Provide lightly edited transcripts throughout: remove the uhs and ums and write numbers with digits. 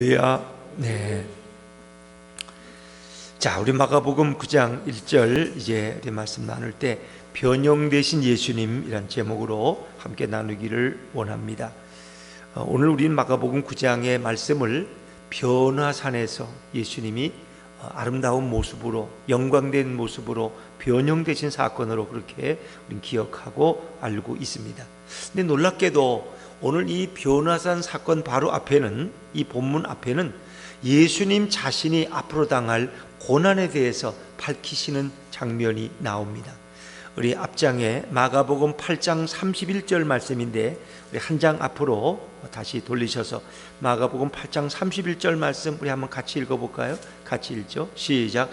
네. 자, 우리 마가복음 9장 1절 이제 우리 말씀 나눌 때 변형되신 예수님이란 제목으로 함께 나누기를 원합니다. 오늘 우리는 마가복음 9장의 말씀을 변화산에서 예수님이 아름다운 모습으로, 영광된 모습으로 변형되신 사건으로 그렇게 우리는 기억하고 알고 있습니다. 근데 놀랍게도 오늘 이 변화산 사건 바로 앞에는, 이 본문 앞에는 예수님 자신이 앞으로 당할 고난에 대해서 밝히시는 장면이 나옵니다. 우리 앞장에 마가복음 8장 31절 말씀인데, 우리 한 장 앞으로 다시 돌리셔서 마가복음 8장 31절 말씀 우리 한번 같이 읽어볼까요? 같이 읽죠. 시작.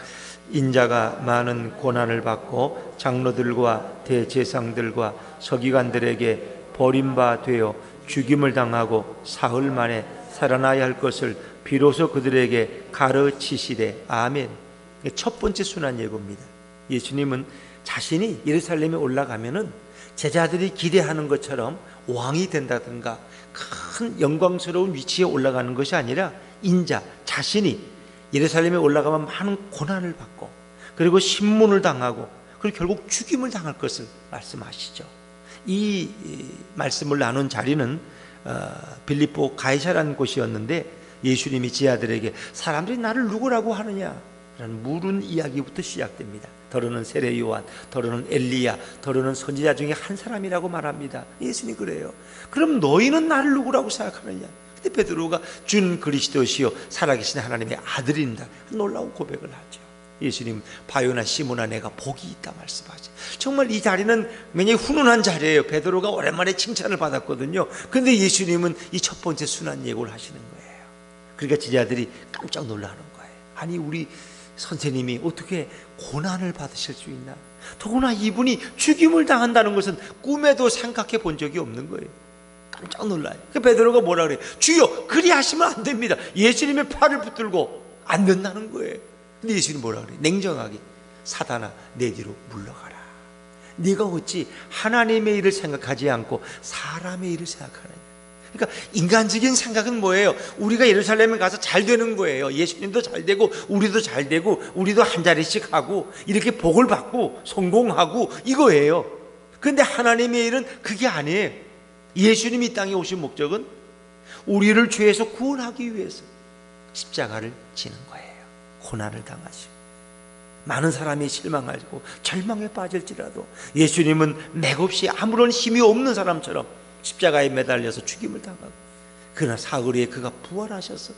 인자가 많은 고난을 받고 장로들과 대제사장들과 서기관들에게 버림받되어 죽임을 당하고 사흘 만에 살아나야 할 것을 비로소 그들에게 가르치시되. 아멘. 첫 번째 순환 예고입니다. 예수님은 자신이 예루살렘에 올라가면은 제자들이 기대하는 것처럼 왕이 된다든가 큰 영광스러운 위치에 올라가는 것이 아니라 인자 자신이 예루살렘에 올라가면 많은 고난을 받고, 그리고 신문을 당하고, 그리고 결국 죽임을 당할 것을 말씀하시죠. 이 말씀을 나눈 자리는 빌립보 가이사라는 곳이었는데, 예수님이 제자들에게 사람들이 나를 누구라고 하느냐 라는 물은 이야기부터 시작됩니다. 더러는 세례 요한, 더러는 엘리야, 더러는 선지자 중에 한 사람이라고 말합니다. 예수님이 그래요. 그럼 너희는 나를 누구라고 생각하느냐? 근데 베드로가 준 그리스도시요 살아계신 하나님의 아들입니다. 놀라운 고백을 하죠. 예수님, 바요나 시몬아, 내가 복이 있다 말씀하죠. 정말 이 자리는 굉장히 훈훈한 자리예요. 베드로가 오랜만에 칭찬을 받았거든요. 그런데 예수님은 이 첫 번째 순환 예고를 하시는 거예요. 그러니까 제자들이 깜짝 놀라는 거예요. 아니, 우리 선생님이 어떻게 고난을 받으실 수 있나? 더구나 이분이 죽임을 당한다는 것은 꿈에도 생각해 본 적이 없는 거예요. 깜짝 놀라요. 그 베드로가 뭐라 그래요? 주여, 그리 하시면 안 됩니다. 예수님의 팔을 붙들고 안 된다는 거예요. 근데 예수님 뭐라 그래요? 냉정하게, 사단아 내 뒤로 물러가라. 네가 어찌 하나님의 일을 생각하지 않고 사람의 일을 생각하느냐? 그러니까 인간적인 생각은 뭐예요? 우리가 예루살렘에 가서 잘 되는 거예요. 예수님도 잘 되고 우리도 잘 되고 우리도 한 자리씩 하고 이렇게 복을 받고 성공하고 이거예요. 그런데 하나님의 일은 그게 아니에요. 예수님이 이 땅에 오신 목적은 우리를 죄에서 구원하기 위해서 십자가를 지는 거예요. 고난을 당하시고 많은 사람이 실망하고 절망에 빠질지라도 예수님은 맥없이 아무런 힘이 없는 사람처럼 십자가에 매달려서 죽임을 당하고, 그러나 사흘 후에 그가 부활하셔서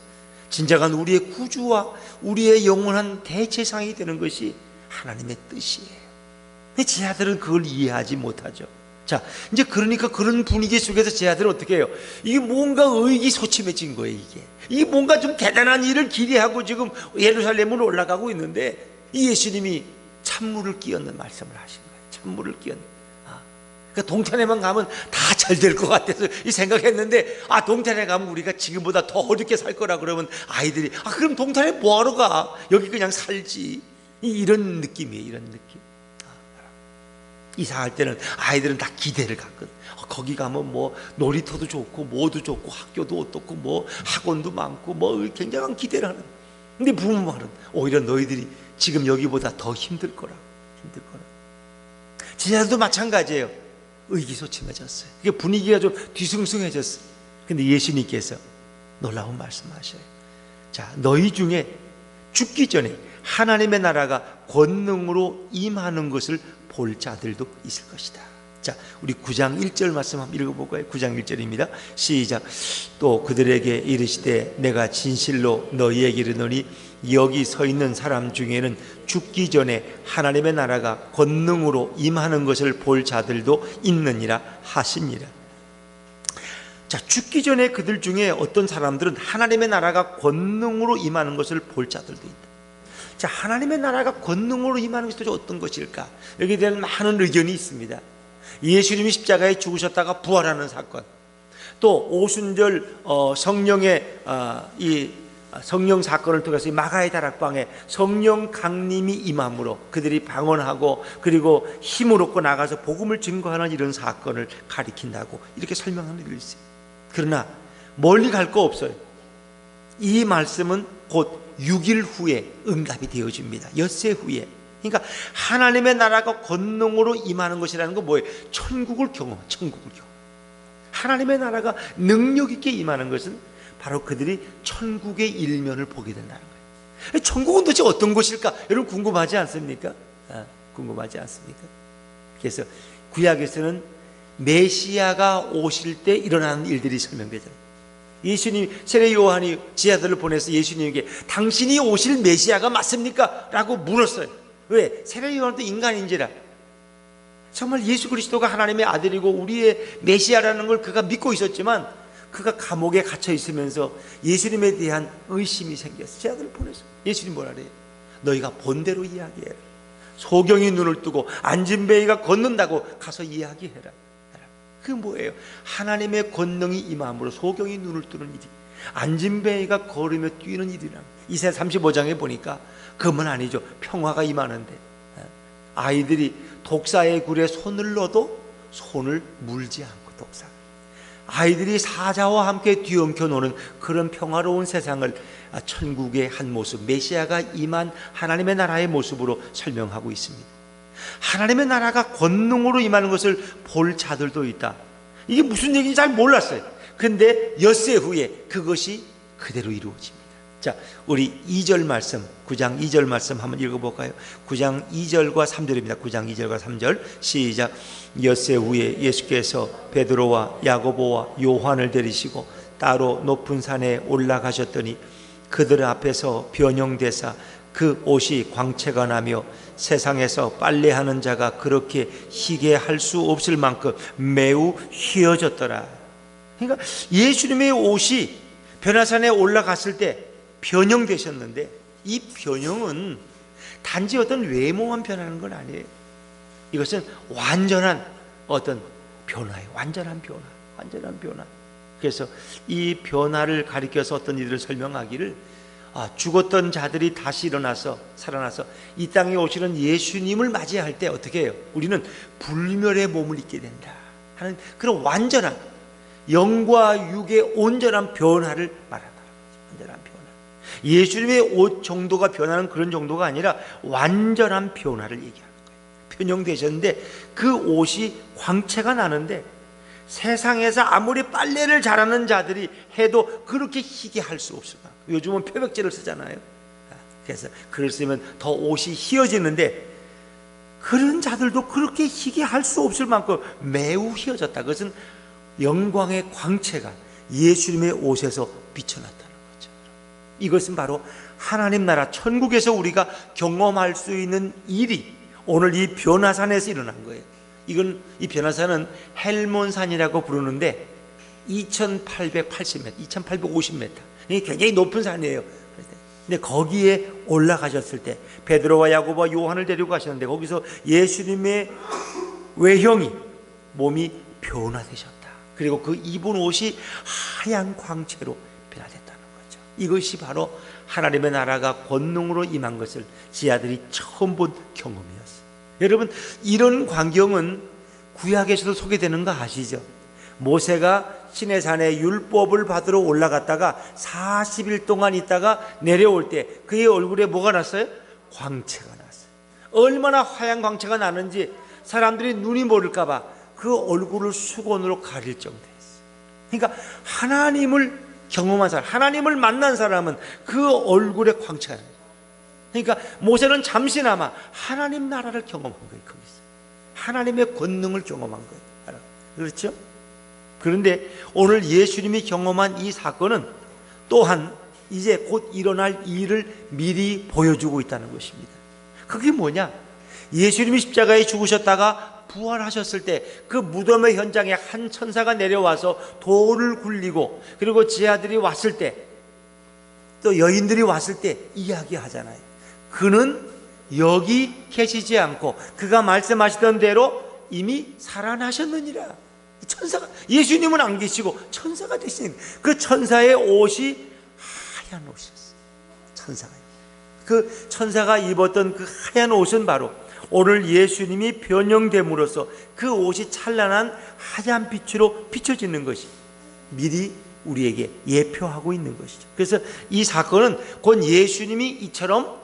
진정한 우리의 구주와 우리의 영원한 대제사장이 되는 것이 하나님의 뜻이에요. 근데 제자들은 그걸 이해하지 못하죠. 자, 이제 그러니까 그런 분위기 속에서 제자들은 어떻게 해요? 이게 뭔가 의기소침해진 거예요. 이게 뭔가 좀 대단한 일을 기대하고 지금 예루살렘으로 올라가고 있는데, 이 예수님이 찬물을 끼얹는 말씀을 하신 거예요. 찬물을 끼얹는. 그러니까 동탄에만 가면 다 잘 될 것 같아서 이 생각했는데, 동탄에 가면 우리가 지금보다 더 어렵게 살 거라 그러면 아이들이 그럼 동탄에 뭐하러 가? 여기 그냥 살지. 이런 느낌이에요. 이런 느낌. 이사할 때는 아이들은 다 기대를 갖거든. 거기 가면 뭐 놀이터도 좋고 뭐도 좋고 학교도 어떻고 뭐 학원도 많고 뭐 굉장한 기대를 하는. 근데 부모말은 오히려 너희들이 지금 여기보다 더 힘들 거라. 제자들도 마찬가지예요. 의기소침해졌어요. 이게 분위기가 좀 뒤숭숭해졌어요. 근데 예수님께서 놀라운 말씀하셔요. 자, 너희 중에 죽기 전에 하나님의 나라가 권능으로 임하는 것을 볼 자들도 있을 것이다. 자, 우리 9장 1절 말씀 한번 읽어볼까요? 9장 1절입니다. 시작. 또 그들에게 이르시되 내가 진실로 너희에게 이르노니 여기 서 있는 사람 중에는 죽기 전에 하나님의 나라가 권능으로 임하는 것을 볼 자들도 있느니라 하시니라. 자, 죽기 전에 그들 중에 어떤 사람들은 하나님의 나라가 권능으로 임하는 것을 볼 자들도 있다. 자, 하나님의 나라가 권능으로 임하는 것이 어떤 것일까? 여기에 대한 많은 의견이 있습니다. 예수님이 십자가에 죽으셨다가 부활하는 사건, 또 오순절 성령의 이 성령 사건을 통해서 이 마가의 다락방에 성령 강림이 임함으로 그들이 방언하고 그리고 힘을 얻고 나가서 복음을 증거하는 이런 사건을 가리킨다고 이렇게 설명하는 일이 있어요. 그러나 멀리 갈 거 없어요. 이 말씀은 곧 6일 후에 응답이 되어집니다. 엿새 후에. 그러니까 하나님의 나라가 권능으로 임하는 것이라는 건 뭐예요? 천국을 경험. 하나님의 나라가 능력 있게 임하는 것은 바로 그들이 천국의 일면을 보게 된다는 거예요. 천국은 도대체 어떤 곳일까? 여러분 궁금하지 않습니까? 궁금하지 않습니까? 그래서 구약에서는 메시아가 오실 때 일어나는 일들이 설명되잖아요. 예수님, 세례 요한이 지하들을 보내서 예수님에게 당신이 오실 메시아가 맞습니까? 라고 물었어요. 왜? 세례 요한도 인간인지라. 정말 예수 그리스도가 하나님의 아들이고 우리의 메시아라는 걸 그가 믿고 있었지만 그가 감옥에 갇혀 있으면서 예수님에 대한 의심이 생겼어요. 지하들을 보내서 예수님 뭐라 그래요? 너희가 본대로 이야기해라. 소경이 눈을 뜨고 안진뱅이가 걷는다고 가서 이야기해라. 그게 뭐예요? 하나님의 권능이 임함으로 소경이 눈을 뜨는 일이, 안진뱅이가 걸으며 뛰는 일이라. 이사야 35장에 보니까 그건 아니죠. 평화가 임하는데 아이들이 독사의 굴에 손을 넣어도 손을 물지 않고, 독사 아이들이 사자와 함께 뒤엉켜 노는 그런 평화로운 세상을 천국의 한 모습, 메시아가 임한 하나님의 나라의 모습으로 설명하고 있습니다. 하나님의 나라가 권능으로 임하는 것을 볼 자들도 있다. 이게 무슨 얘기인지 잘 몰랐어요. 그런데 엿새 후에 그것이 그대로 이루어집니다. 자, 우리 2절 말씀, 9장 2절 말씀 한번 읽어볼까요? 9장 2절과 3절입니다. 9장 2절과 3절 시작. 엿새 후에 예수께서 베드로와 야고보와 요한을 데리시고 따로 높은 산에 올라가셨더니 그들 앞에서 변형되사 그 옷이 광채가 나며 세상에서 빨래하는 자가 그렇게 희게 할 수 없을 만큼 매우 희어졌더라. 그러니까 예수님의 옷이 변화산에 올라갔을 때 변형되셨는데, 이 변형은 단지 어떤 외모만 변하는 건 아니에요. 이것은 완전한 어떤 변화예요. 완전한 변화. 그래서 이 변화를 가리켜서 어떤 이들을 설명하기를, 죽었던 자들이 다시 일어나서 살아나서 이 땅에 오시는 예수님을 맞이할 때 어떻게 해요? 우리는 불멸의 몸을 입게 된다 하는 그런 완전한 영과 육의 온전한 변화를 말한다. 완전한 변화. 예수님의 옷 정도가 변하는 그런 정도가 아니라 완전한 변화를 얘기하는 거예요. 변형되셨는데 그 옷이 광채가 나는데 세상에서 아무리 빨래를 잘하는 자들이 해도 그렇게 희게 할 수 없을 만큼. 요즘은 표백제를 쓰잖아요. 그래서 그걸 쓰면 더 옷이 희어지는데 그런 자들도 그렇게 희게 할 수 없을 만큼 매우 희어졌다. 그것은 영광의 광채가 예수님의 옷에서 비춰났다는 거죠. 이것은 바로 하나님 나라 천국에서 우리가 경험할 수 있는 일이 오늘 이 변화산에서 일어난 거예요. 이 변화산은 헬몬산이라고 부르는데 2880m, 2850m, 이게 굉장히 높은 산이에요. 근데 거기에 올라가셨을 때 베드로와 야고보와 요한을 데리고 가셨는데 거기서 예수님의 외형이, 몸이 변화되셨다. 그리고 그 입은 옷이 하얀 광채로 변화됐다는 거죠. 이것이 바로 하나님의 나라가 권능으로 임한 것을 지하들이 처음 본 경험이었어요. 여러분, 이런 광경은 구약에서도 소개되는 거 아시죠? 모세가 시내산에 율법을 받으러 올라갔다가 40일 동안 있다가 내려올 때 그의 얼굴에 뭐가 났어요? 광채가 났어요. 얼마나 하얀 광채가 나는지 사람들이 눈이 모를까 봐 그 얼굴을 수건으로 가릴 정도였어요. 그러니까 하나님을 경험한 사람, 하나님을 만난 사람은 그 얼굴에 광채가 나요. 그러니까 모세는 잠시나마 하나님 나라를 경험한 거예요. 거기서 하나님의 권능을 경험한 거예요. 그렇죠? 그런데 오늘 예수님이 경험한 이 사건은 또한 이제 곧 일어날 일을 미리 보여주고 있다는 것입니다. 그게 뭐냐? 예수님이 십자가에 죽으셨다가 부활하셨을 때 그 무덤의 현장에 한 천사가 내려와서 돌을 굴리고, 그리고 지하들이 왔을 때, 또 여인들이 왔을 때 이야기하잖아요. 그는 여기 계시지 않고 그가 말씀하시던 대로 이미 살아나셨느니라. 천사가, 예수님은 안 계시고 천사가 되신 그 천사의 옷이 하얀 옷이었어요. 그 천사가 입었던 그 하얀 옷은 바로 오늘 예수님이 변형됨으로써 그 옷이 찬란한 하얀 빛으로 비춰지는 것이 미리 우리에게 예표하고 있는 것이죠. 그래서 이 사건은 곧 예수님이 이처럼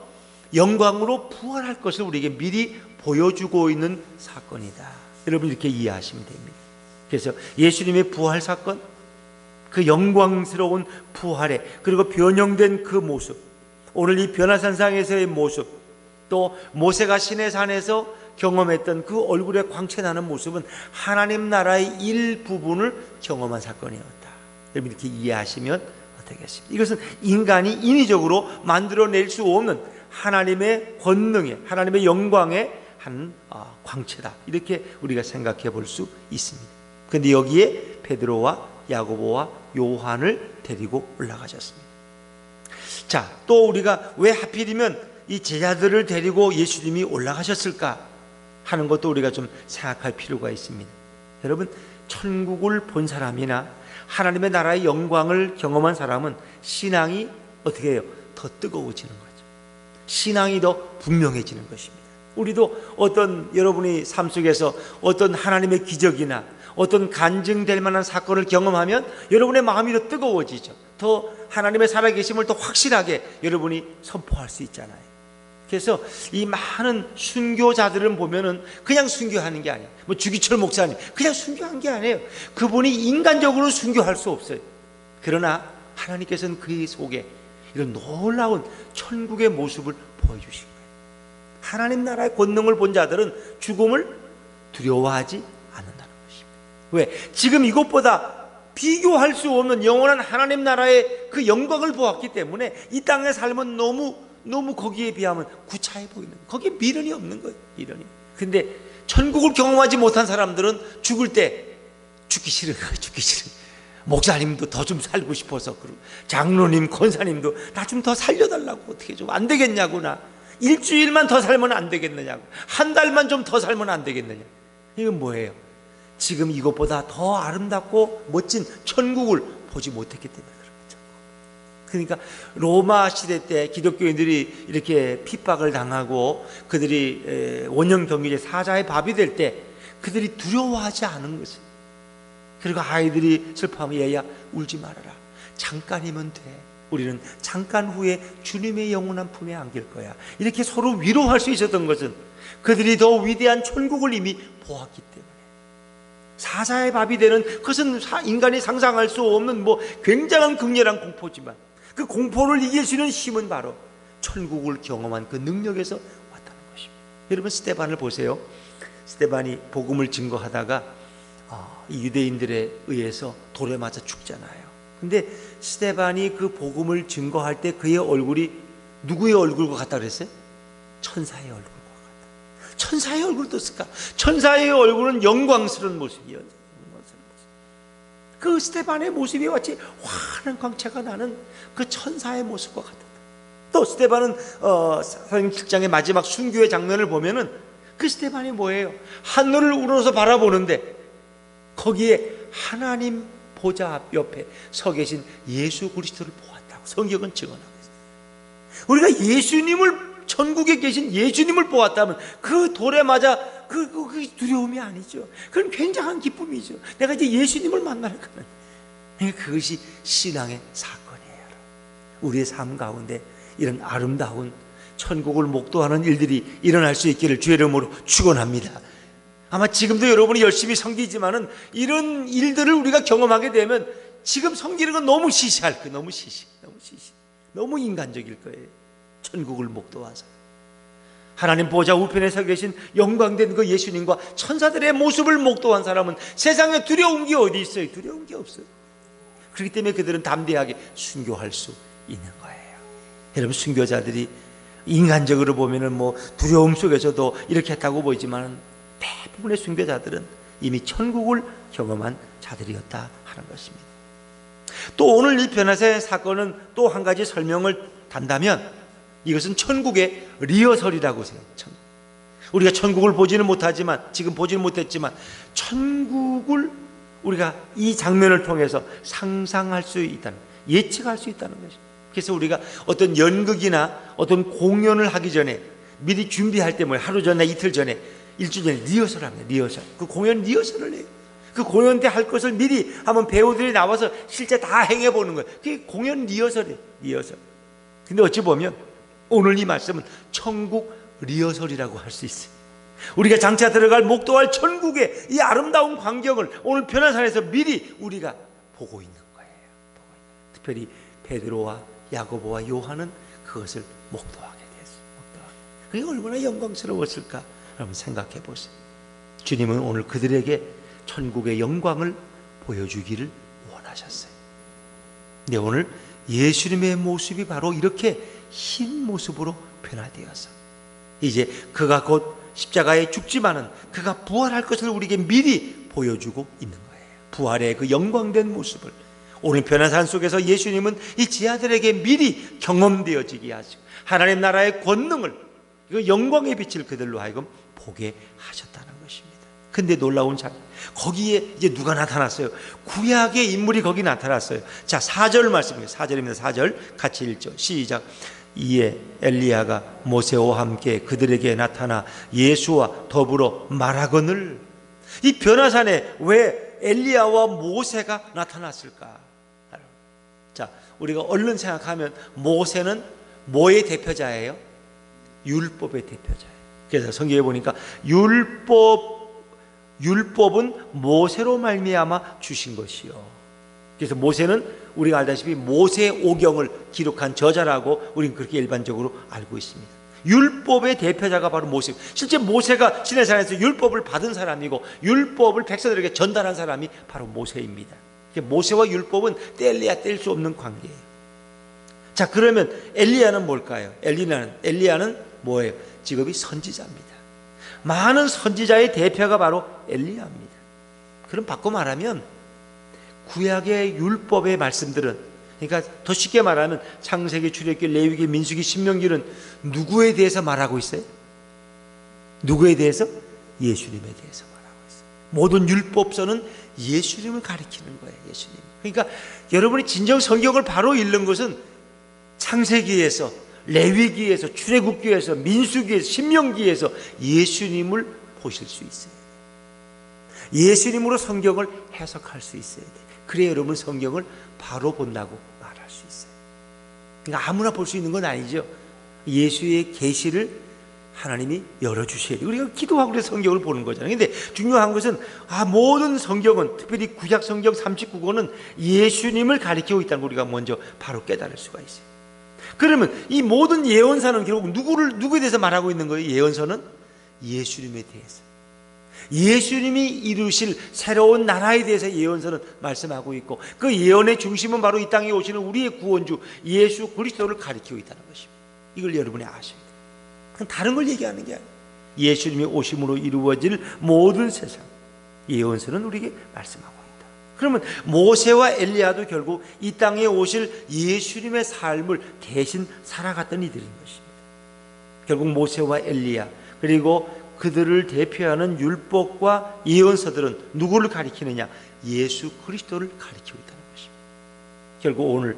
영광으로 부활할 것을 우리에게 미리 보여주고 있는 사건이다. 여러분 이렇게 이해하시면 됩니다. 그래서 예수님의 부활 사건, 그 영광스러운 부활에 그리고 변형된 그 모습, 오늘 이 변화산상에서의 모습, 또 모세가 시내산에서 경험했던 그 얼굴에 광채나는 모습은 하나님 나라의 일부분을 경험한 사건이었다. 여러분 이렇게 이해하시면 어떻겠습니까? 이것은 인간이 인위적으로 만들어낼 수 없는 하나님의 권능의, 하나님의 영광의 한 광채다. 이렇게 우리가 생각해 볼 수 있습니다. 그런데 여기에 베드로와 야고보와 요한을 데리고 올라가셨습니다. 자, 또 우리가 왜 하필이면 이 제자들을 데리고 예수님이 올라가셨을까 하는 것도 우리가 좀 생각할 필요가 있습니다. 여러분, 천국을 본 사람이나 하나님의 나라의 영광을 경험한 사람은 신앙이 어떻게 해요? 더 뜨거워지는 거죠. 신앙이 더 분명해지는 것입니다. 우리도 어떤 여러분이 삶 속에서 어떤 하나님의 기적이나 어떤 간증될 만한 사건을 경험하면 여러분의 마음이 더 뜨거워지죠. 더 하나님의 살아계심을 더 확실하게 여러분이 선포할 수 있잖아요. 그래서 이 많은 순교자들은 보면은 그냥 순교하는 게 아니에요. 뭐 주기철 목사님 그냥 순교한 게 아니에요. 그분이 인간적으로 순교할 수 없어요. 그러나 하나님께서는 그 속에 이런 놀라운 천국의 모습을 보여주신 거예요. 하나님 나라의 권능을 본 자들은 죽음을 두려워하지 않는다는 것입니다. 왜? 지금 이것보다 비교할 수 없는 영원한 하나님 나라의 그 영광을 보았기 때문에 이 땅의 삶은 너무 거기에 비하면 구차해 보이는 거예요. 거기에 미련이 없는 거예요. 미련이. 근데 천국을 경험하지 못한 사람들은 죽을 때 죽기 싫은 거예요. 죽기 싫은. 목사님도 더 좀 살고 싶어서 그러고 장로님, 권사님도 나 좀 더 살려달라고 어떻게 좀 안 되겠냐고 나 일주일만 더 살면 안 되겠느냐고 한 달만 좀 더 살면 안 되겠느냐. 이건 뭐예요? 지금 이것보다 더 아름답고 멋진 천국을 보지 못했기 때문에 그런 거죠. 그러니까 로마 시대 때 기독교인들이 이렇게 핍박을 당하고 그들이 원형경기제 사자의 밥이 될 때 그들이 두려워하지 않은 것을. 그리고 아이들이 슬퍼하면 얘야 울지 말아라. 잠깐이면 돼. 우리는 잠깐 후에 주님의 영원한 품에 안길 거야. 이렇게 서로 위로할 수 있었던 것은 그들이 더 위대한 천국을 이미 보았기 때문에. 사자의 밥이 되는 그것은 인간이 상상할 수 없는 굉장한 극렬한 공포지만 그 공포를 이길 수 있는 힘은 바로 천국을 경험한 그 능력에서 왔다는 것입니다. 여러분 스데반을 보세요. 스데반이 복음을 증거하다가 이 유대인들에 의해서 돌에 맞아 죽잖아요. 근데 스데반이 그 복음을 증거할 때 그의 얼굴이 누구의 얼굴과 같다 그랬어요? 천사의 얼굴과 같다. 천사의 얼굴도 쓸까? 천사의 얼굴은 영광스러운 모습이에요. 그 스데반의 모습이 마치 환한 광채가 나는 그 천사의 모습과 같다. 또 스데반은 사도행전 7장의 마지막 순교의 장면을 보면은 그 스데반이 뭐예요? 하늘을 우러러서 바라보는데 거기에 하나님 보좌 옆에 서 계신 예수 그리스도를 보았다고 성경은 증언하고 있어요. 우리가 예수님을 천국에 계신 예수님을 보았다면 그 돌에 맞아 그 두려움이 아니죠. 그건 굉장한 기쁨이죠. 내가 이제 예수님을 만나는 거는. 그러니까 그것이 신앙의 사건이에요. 우리의 삶 가운데 이런 아름다운 천국을 목도하는 일들이 일어날 수 있기를 주의 이름으로 축원합니다. 아마 지금도 여러분이 열심히 섬기지만은 이런 일들을 우리가 경험하게 되면 지금 섬기는 건 너무 시시할 거예요. 너무 시시. 너무 인간적일 거예요. 천국을 목도하사 하나님 보좌 우편에 서 계신 영광된 그 예수님과 천사들의 모습을 목도한 사람은 세상에 두려운 게 어디 있어요? 두려운 게 없어요. 그렇기 때문에 그들은 담대하게 순교할 수 있는 거예요. 여러분 순교자들이 인간적으로 보면은 두려움 속에서도 이렇게 했다고 보이지만 대부분의 순교자들은 이미 천국을 경험한 자들이었다 하는 것입니다. 또 오늘 이 변화의 사건은 또 한 가지 설명을 단다면 이것은 천국의 리허설이라고 생각해요. 우리가 천국을 보지는 못하지만 지금 보지는 못했지만 천국을 우리가 이 장면을 통해서 상상할 수 있다는, 예측할 수 있다는 것입니다. 그래서 우리가 어떤 연극이나 어떤 공연을 하기 전에 미리 준비할 때 하루 전에 이틀 전에 일주일 전에 리허설을 합니다. 리허설. 그 공연 리허설을 해요. 그 공연 때 할 것을 미리 한번 배우들이 나와서 실제 다 행해보는 거예요. 그게 공연 리허설이에요. 리허설. 근데 어찌 보면 오늘 이 말씀은 천국 리허설이라고 할 수 있어요. 우리가 장차 들어갈 목도할 천국의 이 아름다운 광경을 오늘 변화산에서 미리 우리가 보고 있는 거예요. 특별히 베드로와 야고보와 요한은 그것을 목도하게 됐어요. 그게 얼마나 영광스러웠을까? 여러분 생각해 보세요. 주님은 오늘 그들에게 천국의 영광을 보여주기를 원하셨어요. 근데 오늘 예수님의 모습이 바로 이렇게 흰 모습으로 변화되어서 이제 그가 곧 십자가에 죽지만은 그가 부활할 것을 우리에게 미리 보여주고 있는 거예요. 부활의 그 영광된 모습을 오늘 변화산 속에서 예수님은 이 지하들에게 미리 경험되어지게 하시고 하나님 나라의 권능을 그 영광의 빛을 그들로 하여금 보게 하셨다는 것입니다. 근데 놀라운 참 거기에 이제 누가 나타났어요? 구약의 인물이 거기 나타났어요. 자, 4절 말씀이에요. 4절입니다. 4절 같이 읽죠. 시작. 이에 엘리야가 모세와 함께 그들에게 나타나 예수와 더불어 말하거늘. 이 변화산에 왜 엘리야와 모세가 나타났을까? 자, 우리가 얼른 생각하면 모세는 뭐의 대표자예요? 율법의 대표자예요. 그래서 성경에 보니까 율법은 모세로 말미암아 주신 것이요. 그래서 모세는 우리가 알다시피 모세오경을 기록한 저자라고 우리는 그렇게 일반적으로 알고 있습니다. 율법의 대표자가 바로 모세. 실제 모세가 시내산에서 율법을 받은 사람이고 율법을 백성들에게 전달한 사람이 바로 모세입니다. 모세와 율법은 뗄래야 뗄 수 없는 관계예요. 자, 그러면 엘리야는 뭘까요? 엘리야는 뭐예요? 직업이 선지자입니다. 많은 선지자의 대표가 바로 엘리야입니다. 그럼 바꿔 말하면 구약의 율법의 말씀들은, 그러니까 더 쉽게 말하면 창세기, 출애굽기, 레위기, 민수기, 신명기는 누구에 대해서 말하고 있어요? 누구에 대해서? 예수님에 대해서 말하고 있어요. 모든 율법서는 예수님을 가리키는 거예요. 예수님. 그러니까 여러분이 진정 성경을 바로 읽는 것은 창세기에서, 레위기에서, 출애굽기에서, 민수기에서, 신명기에서 예수님을 보실 수 있어요. 예수님으로 성경을 해석할 수 있어야 돼요. 그래야 여러분 성경을 바로 본다고 말할 수 있어요. 그러니까 아무나 볼 수 있는 건 아니죠. 예수의 계시를 하나님이 열어주셔야 돼요. 우리가 기도하고 그래서 성경을 보는 거잖아요. 근데 중요한 것은 모든 성경은, 특별히 구약 성경 39권은 예수님을 가리키고 있다는 걸 우리가 먼저 바로 깨달을 수가 있어요. 그러면 이 모든 예언서는 결국 누구에 대해서 말하고 있는 거예요? 예언서는 예수님에 대해서, 예수님이 이루실 새로운 나라에 대해서 예언서는 말씀하고 있고, 그 예언의 중심은 바로 이 땅에 오시는 우리의 구원주 예수 그리스도를 가리키고 있다는 것입니다. 이걸 여러분이 아셔야 돼요. 그건 다른 걸 얘기하는 게 아니에요. 예수님이 오심으로 이루어질 모든 세상 예언서는 우리에게 말씀하고 있다. 그러면 모세와 엘리야도 결국 이 땅에 오실 예수님의 삶을 대신 살아갔던 이들인 것입니다. 결국 모세와 엘리야, 그리고 그들을 대표하는 율법과 예언서들은 누구를 가리키느냐? 예수 그리스도를 가리키고 있다는 것입니다. 결국 오늘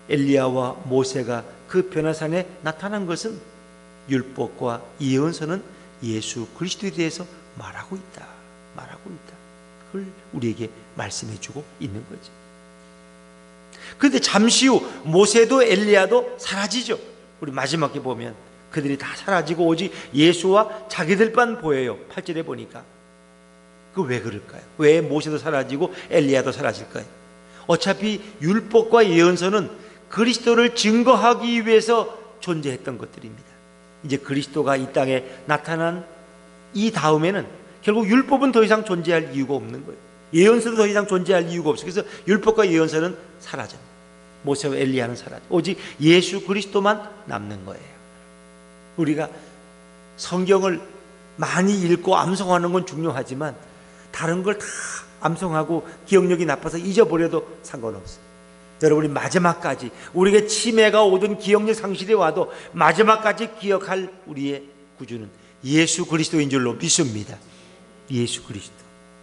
엘리야와 모세가 그 변화산에 나타난 것은 율법과 예언서는 예수 그리스도에 대해서 말하고 있다. 그걸 우리에게 말씀해 주고 있는 거죠. 그런데 잠시 후 모세도 엘리야도 사라지죠. 우리 마지막에 보면 그들이 다 사라지고 오직 예수와 자기들만 보여요. 8절에 보니까. 그 왜 그럴까요? 왜 모세도 사라지고 엘리야도 사라질까요? 어차피 율법과 예언서는 그리스도를 증거하기 위해서 존재했던 것들입니다. 이제 그리스도가 이 땅에 나타난 이 다음에는 결국 율법은 더 이상 존재할 이유가 없는 거예요. 예언서도 더 이상 존재할 이유가 없어요. 그래서 율법과 예언서는 사라져요. 모세와 엘리야는 사라져. 오직 예수 그리스도만 남는 거예요. 우리가 성경을 많이 읽고 암송하는 건 중요하지만 다른 걸 다 암송하고 기억력이 나빠서 잊어버려도 상관없어요. 여러분이 마지막까지, 우리에게 치매가 오든 기억력 상실이 와도 마지막까지 기억할 우리의 구주는 예수 그리스도인 줄로 믿습니다. 예수 그리스도.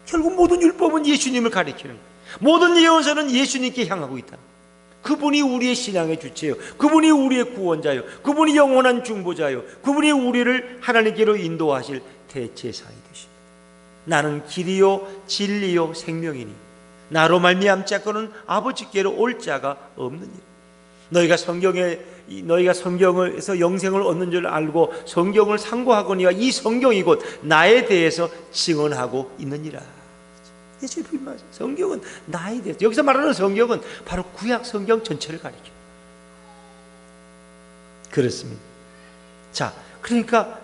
결국 모든 율법은 예수님을 가리키는 거예요. 모든 예언서는 예수님께 향하고 있다. 그분이 우리의 신앙의 주체요, 그분이 우리의 구원자요, 그분이 영원한 중보자요, 그분이 우리를 하나님께로 인도하실 대제사장이 되십니다. 나는 길이요 진리요 생명이니 나로 말미암지 않고는 아버지께로 올 자가 없느니라. 너희가 성경에서 영생을 얻는 줄 알고 성경을 상고하거니와 이 성경이 곧 나에 대해서 증언하고 있느니라. 예수님 말씀, 성경은 나에 대해서, 여기서 말하는 성경은 바로 구약 성경 전체를 가리킵니다. 그렇습니다. 자, 그러니까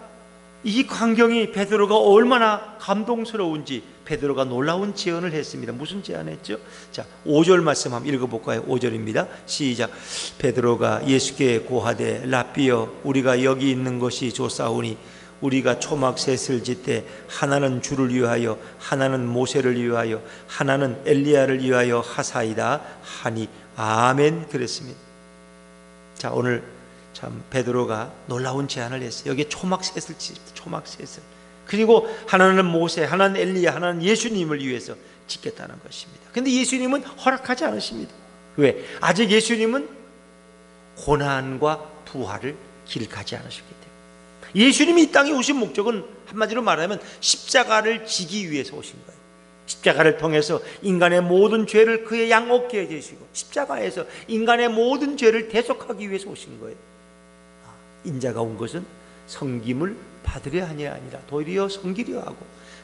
이 광경이 베드로가 얼마나 감동스러운지 베드로가 놀라운 제언을 했습니다. 무슨 제안했죠? 자, 5절 말씀 한번 읽어볼까요? 5절입니다. 시작. 베드로가 예수께 고하되 랍비여 우리가 여기 있는 것이 좋사오니 우리가 초막 셋을 짓되 하나는 주를 위하여 하나는 모세를 위하여 하나는 엘리야를 위하여 하사이다 하니 아멘 그랬습니다. 자, 오늘 참 베드로가 놀라운 제안을 했어요. 여기에 초막 셋을 짓습니다. 초막 셋을. 그리고 하나는 모세, 하나는 엘리야, 하나는 예수님을 위해서 짓겠다는 것입니다. 그런데 예수님은 허락하지 않으십니다. 왜? 아직 예수님은 고난과 부활을 기록하지 않으셨기 때문에. 예수님이 이 땅에 오신 목적은 한마디로 말하면 십자가를 지기 위해서 오신 거예요. 십자가를 통해서 인간의 모든 죄를 그의 양 어깨에 지시고 십자가에서 인간의 모든 죄를 대속하기 위해서 오신 거예요. 인자가 온 것은 섬김을 받으려 하니 아니라 도리어 섬기려 하고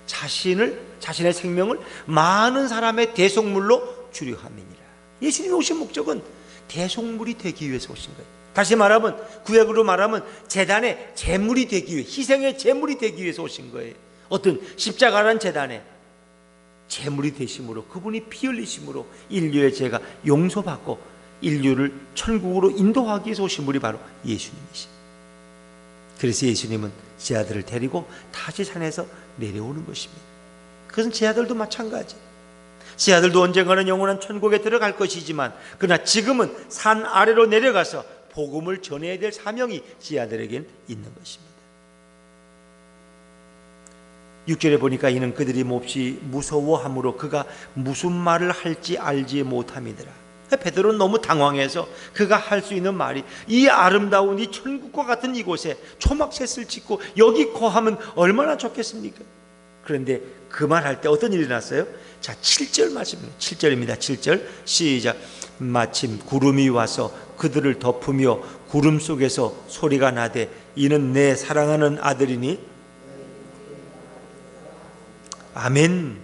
자신의 생명을 많은 사람의 대속물로 주려 함이니라. 예수님이 오신 목적은 대속물이 되기 위해서 오신 거예요. 다시 말하면 구약으로 말하면 제단의 제물이 되기 위해, 희생의 제물이 되기 위해서 오신 거예요. 어떤 십자가라는 제단에 제물이 되심으로, 그분이 피 흘리심으로 인류의 죄가 용서받고 인류를 천국으로 인도하기 위해서 오신 분이 바로 예수님이십니다. 그래서 예수님은 제 아들을 데리고 다시 산에서 내려오는 것입니다. 그것은 제 아들도 마찬가지. 제 아들도 언젠가는 영원한 천국에 들어갈 것이지만 그러나 지금은 산 아래로 내려가서 복음을 전해야 될 사명이 제 아들에겐 있는 것입니다. 6절에 보니까 이는 그들이 몹시 무서워함으로 그가 무슨 말을 할지 알지 못함이더라. 베드로는 너무 당황해서 그가 할 수 있는 말이 이 아름다운 이 천국과 같은 이곳에 초막셋을 짓고 여기 거하면 얼마나 좋겠습니까? 그런데 그 말 할 때 어떤 일이 났어요? 자, 7절 말씀입니다. 7절입니다. 7절 시작. 마침 구름이 와서 그들을 덮으며 구름 속에서 소리가 나되 이는 내 사랑하는 아들이니. 아멘.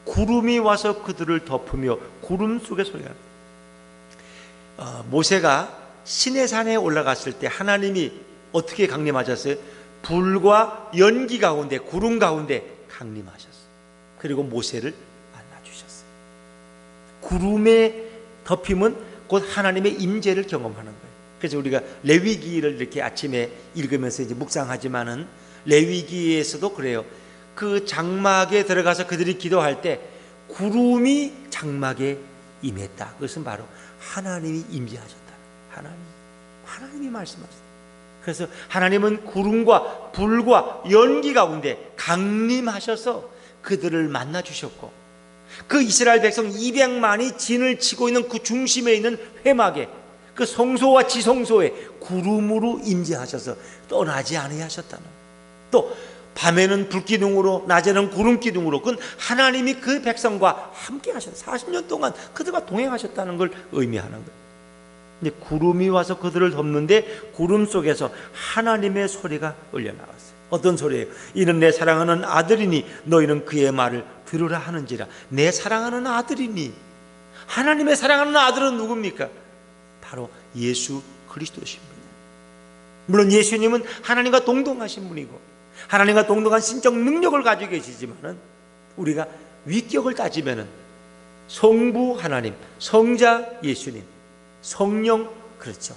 구름이 와서 그들을 덮으며 구름 속에 소리가 나되. 모세가 시내산에 올라갔을 때 하나님이 어떻게 강림하셨어요? 불과 연기 가운데, 구름 가운데 강림하셨어요. 그리고 모세를 만나주셨어요. 구름의 덮임은 곧 하나님의 임재를 경험하는 거예요. 그래서 우리가 레위기를 이렇게 아침에 읽으면서 이제 묵상하지만은 레위기에서도 그래요. 그 장막에 들어가서 그들이 기도할 때 구름이 장막에 임했다. 그것은 바로 하나님이 임재하셨다. 하나님이 말씀하셨다. 그래서 하나님은 구름과 불과 연기 가운데 강림하셔서 그들을 만나 주셨고, 그 이스라엘 백성 200만이 진을 치고 있는 그 중심에 있는 회막에, 그 성소와 지성소에 구름으로 임재하셔서 떠나지 아니하셨다는, 또 밤에는 불기둥으로 낮에는 구름기둥으로, 그건 하나님이 그 백성과 함께 하셨어요. 40년 동안 그들과 동행하셨다는 걸 의미하는 거예요. 근데 구름이 와서 그들을 덮는데 구름 속에서 하나님의 소리가 울려나왔어요. 어떤 소리예요? 이는 내 사랑하는 아들이니 너희는 그의 말을 들으라 하는지라. 내 사랑하는 아들이니. 하나님의 사랑하는 아들은 누굽니까? 바로 예수 그리스도십니다. 물론 예수님은 하나님과 동등하신 분이고 하나님과 동등한 신적 능력을 가지고 계시지만은 우리가 위격을 따지면은 성부 하나님, 성자 예수님, 성령, 그렇죠.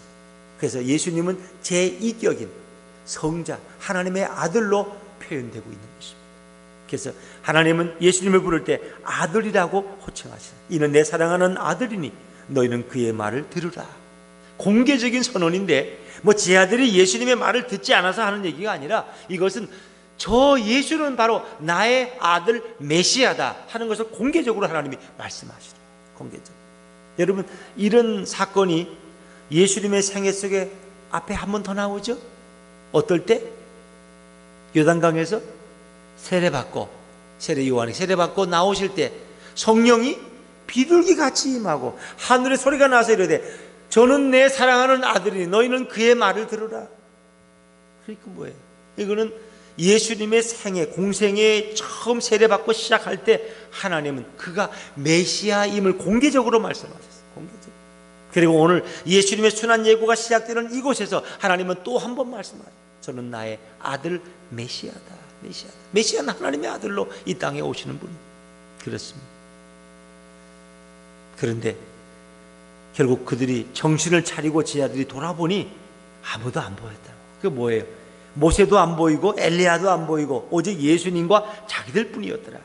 그래서 예수님은 제2격인 성자, 하나님의 아들로 표현되고 있는 것입니다. 그래서 하나님은 예수님을 부를 때 아들이라고 호칭하시죠. 이는 내 사랑하는 아들이니 너희는 그의 말을 들으라. 공개적인 선언인데 뭐 제 아들이 예수님의 말을 듣지 않아서 하는 얘기가 아니라, 이것은 저 예수는 바로 나의 아들 메시아다 하는 것을 공개적으로 하나님이 말씀하시죠. 공개적. 여러분, 이런 사건이 예수님의 생애 속에 앞에 한 번 더 나오죠. 어떨 때? 요단강에서 세례받고 세례 요한이 세례받고 나오실 때 성령이 비둘기같이 임하고 하늘에 소리가 나서 이르되 저는 내 사랑하는 아들이니 너희는 그의 말을 들으라. 그러니까 뭐예요? 이거는 예수님의 생애, 공생에 처음 세례받고 시작할 때 하나님은 그가 메시아임을 공개적으로 말씀하셨어요. 공개적으로. 그리고 오늘 예수님의 순환 예고가 시작되는 이곳에서 하나님은 또 한 번 말씀하세요. 저는 나의 아들 메시아다. 메시아다. 메시아는 하나님의 아들로 이 땅에 오시는 분. 그렇습니다. 그런데 결국 그들이 정신을 차리고 제자들이 돌아보니 아무도 안 보였다. 그게 뭐예요? 모세도 안 보이고 엘리야도 안 보이고 오직 예수님과 자기들 뿐이었더라.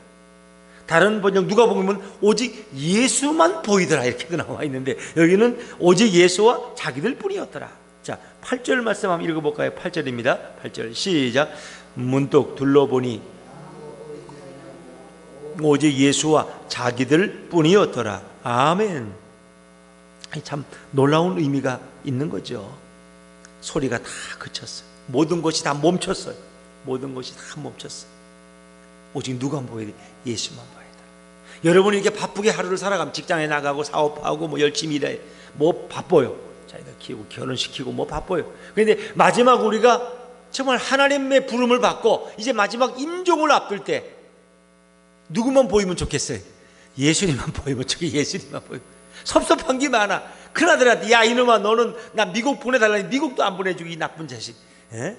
다른 번역 누가복음은 오직 예수만 보이더라 이렇게도 나와 있는데 여기는 오직 예수와 자기들 뿐이었더라. 자, 8절 말씀 한번 읽어볼까요? 8절입니다. 8절 시작. 문득 둘러보니 오직 예수와 자기들 뿐이었더라. 아멘. 참 놀라운 의미가 있는 거죠. 소리가 다 그쳤어요. 모든 것이 다 멈췄어요. 모든 것이 다 멈췄어요. 오직 누가 보여야 돼? 예수만 봐야 돼. 여러분이 이렇게 바쁘게 하루를 살아가면 직장에 나가고 사업하고 뭐 열심히 일해 뭐 바빠요. 자기들 키우고 결혼시키고 뭐 바빠요. 그런데 마지막 우리가 정말 하나님의 부름을 받고 이제 마지막 임종을 앞둘 때 누구만 보이면 좋겠어요? 예수님만 보이면 좋겠어요. 예수님만 보이면. 섭섭한 게 많아. 큰아들한테 야 이놈아 너는 나 미국 보내달라니 미국도 안 보내주고 이 나쁜 자식. 에?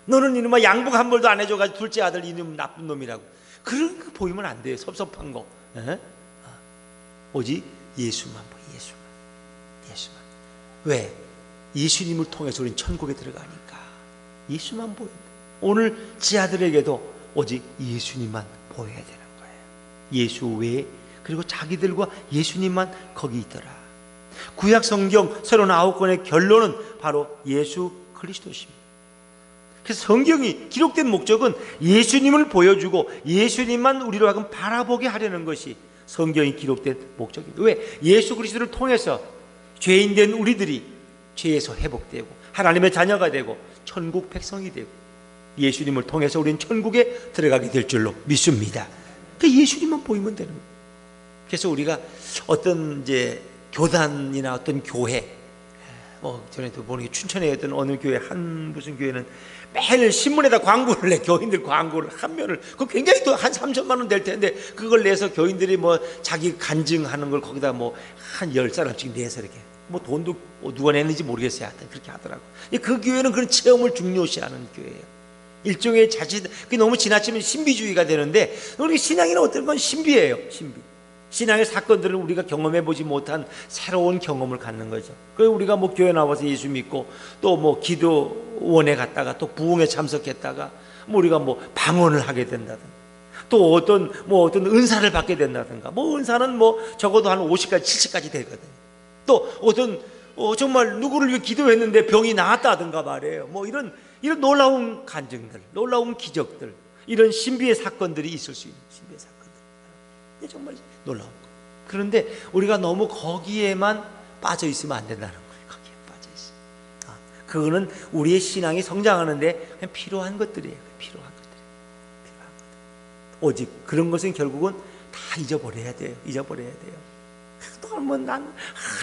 너는 이놈아 양복 한 벌도 안 해줘가지고 둘째 아들 이놈 나쁜 놈이라고. 그런 거 보이면 안 돼요. 섭섭한 거. 에? 오직 예수만 보여. 예수만. 예수만. 왜? 예수님을 통해서 우리는 천국에 들어가니까 예수만 보여. 오늘 지 아들에게도 오직 예수님만 보여야 되는 거예요. 예수 외에 그리고 자기들과 예수님만 거기 있더라. 구약 성경 39권의 결론은 바로 예수 그리스도십니다. 그래서 성경이 기록된 목적은 예수님을 보여주고 예수님만 우리로 하여금 바라보게 하려는 것이 성경이 기록된 목적입니다. 왜? 예수 그리스도를 통해서 죄인된 우리들이 죄에서 회복되고 하나님의 자녀가 되고 천국 백성이 되고 예수님을 통해서 우리는 천국에 들어가게 될 줄로 믿습니다. 그러니까 예수님만 보이면 되는 거예요. 그래서 우리가 어떤 이제 교단이나 어떤 교회, 전에도 보니 춘천에 있던 어느 교회 한 무슨 교회는 매일 신문에다 광고를 내. 교인들 광고를 한 면을 그 굉장히 또 한 3천만 원 될 텐데 그걸 내서 교인들이 뭐 자기 간증하는 걸 거기다 뭐 한 10사람씩 내서 이렇게 뭐 돈도 누가 냈는지 모르겠어요. 하여튼 그렇게 하더라고. 그 교회는 그런 체험을 중요시하는 교회예요. 일종의 자칫 그게 너무 지나치면 신비주의가 되는데 우리 신앙이는 어떤 건 신비예요. 신비. 신앙의 사건들을 우리가 경험해 보지 못한 새로운 경험을 갖는 거죠. 그래서 우리가 뭐 교회 나와서 예수 믿고 또 뭐 기도원에 갔다가 또 부흥에 참석했다가 뭐 우리가 뭐 방언을 하게 된다든가 또 어떤 은사를 받게 된다든가 뭐 은사는 뭐 적어도 한 50까지 70까지 되거든요. 또 어떤 정말 누구를 위해 기도했는데 병이 나았다든가 말이에요. 뭐 이런 놀라운 간증들, 놀라운 기적들, 이런 신비의 사건들이 있을 수 있는 신비의 사건들. 정말 놀라운 거. 그런데 우리가 너무 거기에만 빠져 있으면 안 된다는 거예요. 거기에 빠져 있어. 그거는 우리의 신앙이 성장하는데 그냥 필요한 것들이에요. 필요한 것들. 오직 그런 것은 결국은 다 잊어버려야 돼요. 잊어버려야 돼요. 또 뭐 난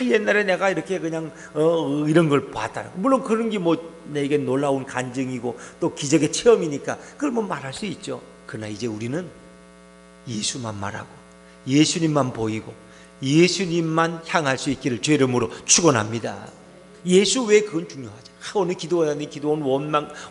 옛날에 내가 이렇게 그냥 이런 걸 봤다. 물론 그런 게 뭐 내게 놀라운 간증이고 또 기적의 체험이니까 그걸 뭐 말할 수 있죠. 그러나 이제 우리는 예수만 말하고 예수님만 보이고 예수님만 향할 수 있기를 주의 이름으로 축원합니다. 예수 외에 그건 중요하죠. 오늘 기도원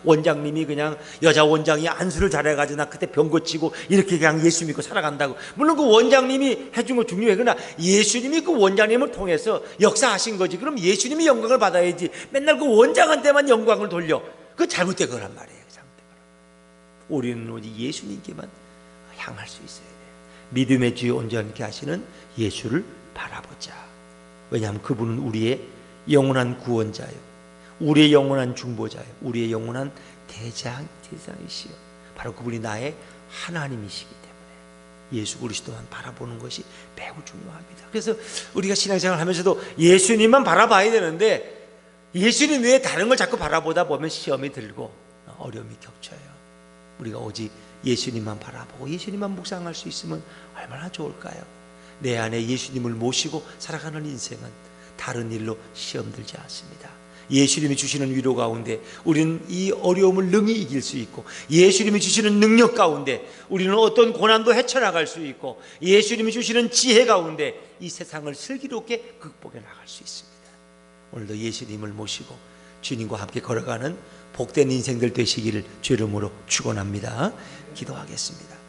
원장님이 그냥 여자 원장이 안수를 잘해가지고 나 그때 병 고치고 이렇게 그냥 예수 믿고 살아간다고. 물론 그 원장님이 해준 거 중요해. 그러나 예수님이 그 원장님을 통해서 역사하신 거지. 그럼 예수님이 영광을 받아야지. 맨날 그 원장한테만 영광을 돌려. 그거 잘못된 거란 말이에요. 잘못된 거란. 우리는 오직 예수님께만 향할 수 있어야 돼요. 믿음의 주에 온전케 하시는 예수를 바라보자. 왜냐하면 그분은 우리의 영원한 구원자요, 우리의 영원한 중보자요, 우리의 영원한 대장이시여. 바로 그분이 나의 하나님이시기 때문에 예수 그리스도만 바라보는 것이 매우 중요합니다. 그래서 우리가 신앙생활을 하면서도 예수님만 바라봐야 되는데 예수님 외에 다른 걸 자꾸 바라보다 보면 시험이 들고 어려움이 겹쳐요. 우리가 오직 예수님만 바라보고 예수님만 묵상할 수 있으면 얼마나 좋을까요? 내 안에 예수님을 모시고 살아가는 인생은 다른 일로 시험 들지 않습니다. 예수님이 주시는 위로 가운데 우리는 이 어려움을 능히 이길 수 있고, 예수님이 주시는 능력 가운데 우리는 어떤 고난도 헤쳐나갈 수 있고, 예수님이 주시는 지혜 가운데 이 세상을 슬기롭게 극복해 나갈 수 있습니다. 오늘도 예수님을 모시고 주님과 함께 걸어가는 복된 인생들 되시기를 주의 이름으로 축원합니다. 기도하겠습니다.